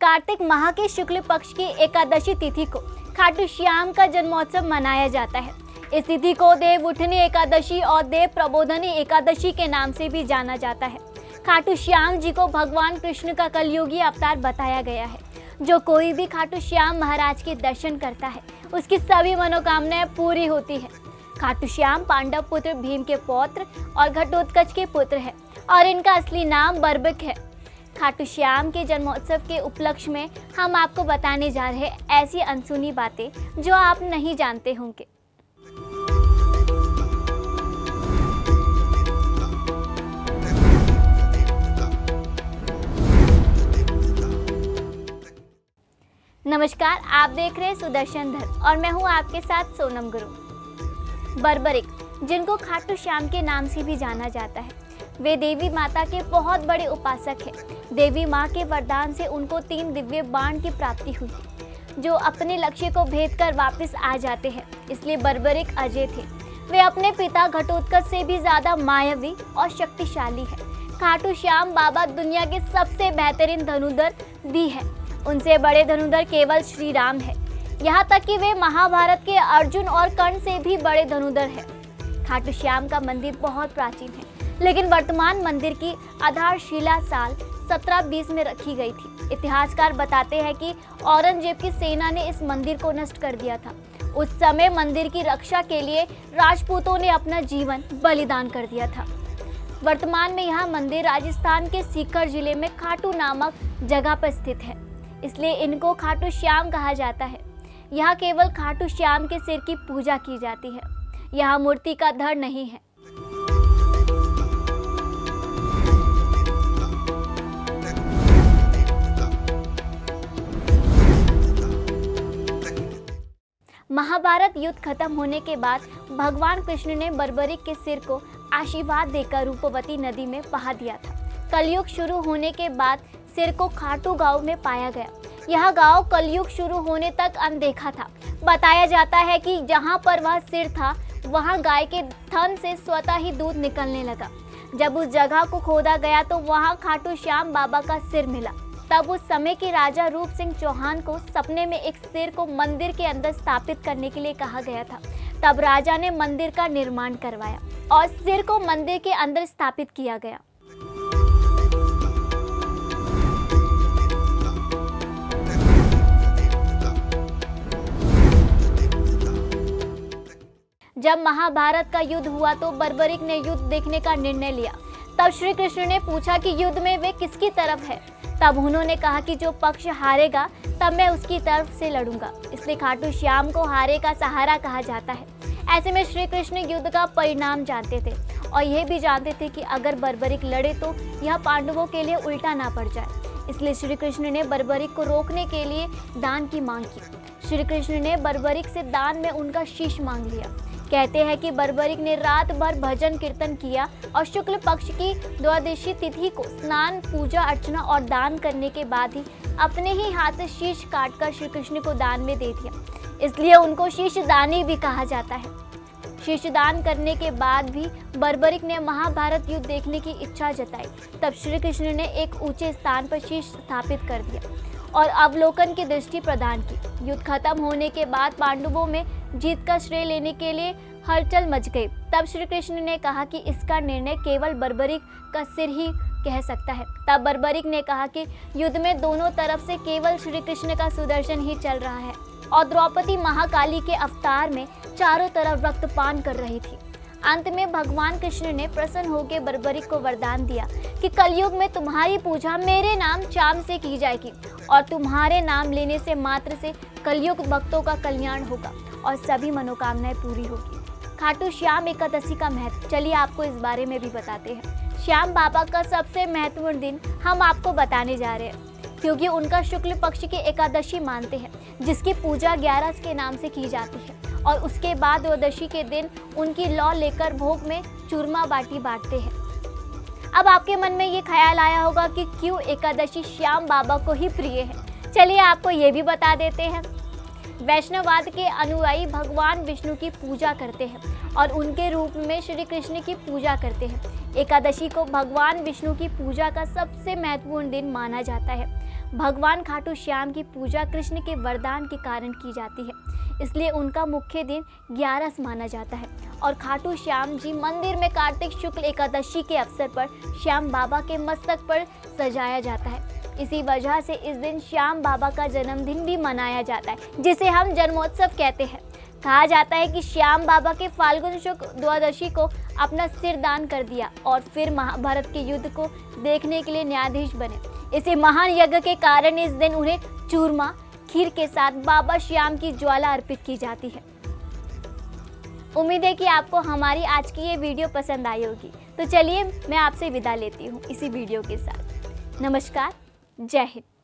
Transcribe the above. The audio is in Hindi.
कार्तिक माह के शुक्ल पक्ष की एकादशी तिथि को खाटू श्याम का जन्मोत्सव मनाया जाता है। इस तिथि को देव उठनी एकादशी और देव प्रबोधनी एकादशी के नाम से भी जाना जाता है। खाटू श्याम जी को भगवान कृष्ण का कलयुगी अवतार बताया गया है। जो कोई भी खाटू श्याम महाराज के दर्शन करता है उसकी सभी मनोकामनाएं पूरी होती है। खाटू श्याम पांडव पुत्र भीम के पौत्र और घटोत्कच के पुत्र है और इनका असली नाम बर्बक है। खाटू श्याम के जन्मोत्सव के उपलक्ष्य में हम आपको बताने जा रहे हैं ऐसी अनसुनी बातें जो आप नहीं जानते होंगे। नमस्कार, आप देख रहे हैं सुदर्शन धर और मैं हूं आपके साथ सोनम गुरु। बर्बरिक, जिनको खाटू श्याम के नाम से भी जाना जाता है, वे देवी माता के बहुत बड़े उपासक हैं। देवी माँ के वरदान से उनको 3 दिव्य बाण की प्राप्ति हुई थी जो अपने लक्ष्य को भेद कर वापस आ जाते हैं, इसलिए बर्बरिक अजय थे। वे अपने पिता घटोत्कच से भी ज्यादा मायावी और शक्तिशाली है। खाटू श्याम बाबा दुनिया के सबसे बेहतरीन धनुधर भी है। उनसे बड़े धनुधर केवल श्री राम है। यहाँ तक कि वे महाभारत के अर्जुन और कर्ण से भी बड़े धनुधर है। खाटू श्याम का मंदिर बहुत प्राचीन है, लेकिन वर्तमान मंदिर की आधारशिला साल 1720 में रखी गई थी। इतिहासकार बताते हैं कि औरंगजेब की सेना ने इस मंदिर को नष्ट कर दिया था। उस समय मंदिर की रक्षा के लिए राजपूतों ने अपना जीवन बलिदान कर दिया था। वर्तमान में यह मंदिर राजस्थान के सीकर जिले में खाटू नामक जगह पर स्थित है, इसलिए इनको खाटू श्याम कहा जाता है। यहाँ केवल खाटू श्याम के सिर की पूजा की जाती है। यहाँ मूर्ति का धड़ नहीं है। महाभारत युद्ध खत्म होने के बाद भगवान कृष्ण ने बर्बरिक के सिर को आशीर्वाद देकर रूपवती नदी में बहा दिया था। कलयुग शुरू होने के बाद सिर को खाटू गांव में पाया गया। यह गांव कलयुग शुरू होने तक अनदेखा था। बताया जाता है कि जहां पर वह सिर था वहां गाय के थन से स्वतः ही दूध निकलने लगा। जब उस जगह को खोदा गया तो वहां खाटू श्याम बाबा का सिर मिला। तब उस समय के राजा रूप सिंह चौहान को सपने में एक सिर को मंदिर के अंदर स्थापित करने के लिए कहा गया था। तब राजा ने मंदिर का निर्माण करवाया और सिर को मंदिर के अंदर स्थापित किया गया। जब महाभारत का युद्ध हुआ तो बर्बरिक ने युद्ध देखने का निर्णय लिया। तब श्री कृष्ण ने पूछा कि युद्ध में वे किसकी तरफ है। तब उन्होंने कहा कि जो पक्ष हारेगा तब मैं उसकी तरफ से लड़ूंगा। इसलिए खाटू श्याम को हारे का सहारा कहा जाता है। ऐसे में श्री कृष्ण युद्ध का परिणाम जानते थे और यह भी जानते थे कि अगर बर्बरिक लड़े तो यह पांडवों के लिए उल्टा ना पड़ जाए। इसलिए श्री कृष्ण ने बर्बरिक को रोकने के लिए दान की मांग की। श्री कृष्ण ने बर्बरिक से दान में उनका शीश मांग लिया। कहते हैं कि बर्बरिक ने रात भर भजन कीर्तन किया और शुक्ल पक्ष की द्वादशी तिथि को स्नान, पूजा अर्चना और दान करने के बाद ही अपने ही हाथ से शीश काटकर श्री कृष्ण को दान में दे दिया। इसलिए उनको शीशदानी भी कहा जाता है। शीशदान करने के बाद भी बर्बरिक ने महाभारत युद्ध देखने की इच्छा जताई। तब श्री कृष्ण ने एक ऊंचे स्थान पर शीश स्थापित कर दिया और अवलोकन की दृष्टि प्रदान की। युद्ध खत्म होने के बाद पांडवों में जीत का श्रेय लेने के लिए हलचल मच गई। तब श्री कृष्ण ने कहा कि इसका निर्णय केवल बर्बरिक का सिर ही कह सकता है। तब बर्बरिक ने कहा कि युद्ध में दोनों तरफ से केवल श्री कृष्ण का सुदर्शन ही चल रहा है और द्रौपदी महाकाली के अवतार में चारों तरफ रक्तपान कर रही थी। अंत में भगवान कृष्ण ने प्रसन्न होकर बर्बरिक को वरदान दिया कि कलयुग में तुम्हारी पूजा मेरे नाम चाम से की जाएगी और तुम्हारे नाम लेने से मात्र से कलयुग भक्तों का कल्याण होगा और सभी मनोकामनाएं पूरी होगी। खाटू श्याम एकादशी का महत्व चलिए आपको इस बारे में भी बताते हैं। श्याम बाबा का सबसे महत्वपूर्ण दिन हम आपको बताने जा रहे हैं क्योंकि उनका शुक्ल पक्ष की एकादशी मानते हैं, जिसकी पूजा 11 के नाम से की जाती है और उसके बाद द्वादशी के दिन उनकी लौ लेकर भोग में चूरमा बाटी बांटते हैं। अब आपके मन में ये ख्याल आया होगा कि क्यों एकादशी श्याम बाबा को ही प्रिय है। चलिए आपको ये भी बता देते हैं। वैष्णववाद के अनुयायी भगवान विष्णु की पूजा करते हैं और उनके रूप में श्री कृष्ण की पूजा करते हैं। एकादशी को भगवान विष्णु की पूजा का सबसे महत्वपूर्ण दिन माना जाता है। भगवान खाटू श्याम की पूजा कृष्ण के वरदान के कारण की जाती है, इसलिए उनका मुख्य दिन 11 माना जाता है। और खाटू श्याम जी मंदिर में कार्तिक शुक्ल एकादशी के अवसर पर श्याम बाबा के मस्तक पर सजाया जाता है। इसी वजह से इस दिन श्याम बाबा का जन्मदिन भी मनाया जाता है, जिसे हम जन्मोत्सव कहते हैं। कहा जाता है कि श्याम बाबा के फाल्गुन शुक्ल द्वादशी को अपना सिर दान कर दिया और फिर महाभारत के युद्ध को देखने के लिए न्यायाधीश बने। इसी महान यज्ञ के कारण इस दिन उन्हें चूरमा खीर के साथ बाबा श्याम की ज्वाला अर्पित की जाती है। उम्मीद है कि आपको हमारी आज की ये वीडियो पसंद आई होगी। तो चलिए मैं आपसे विदा लेती हूँ इसी वीडियो के साथ। नमस्कार, जय हिंद।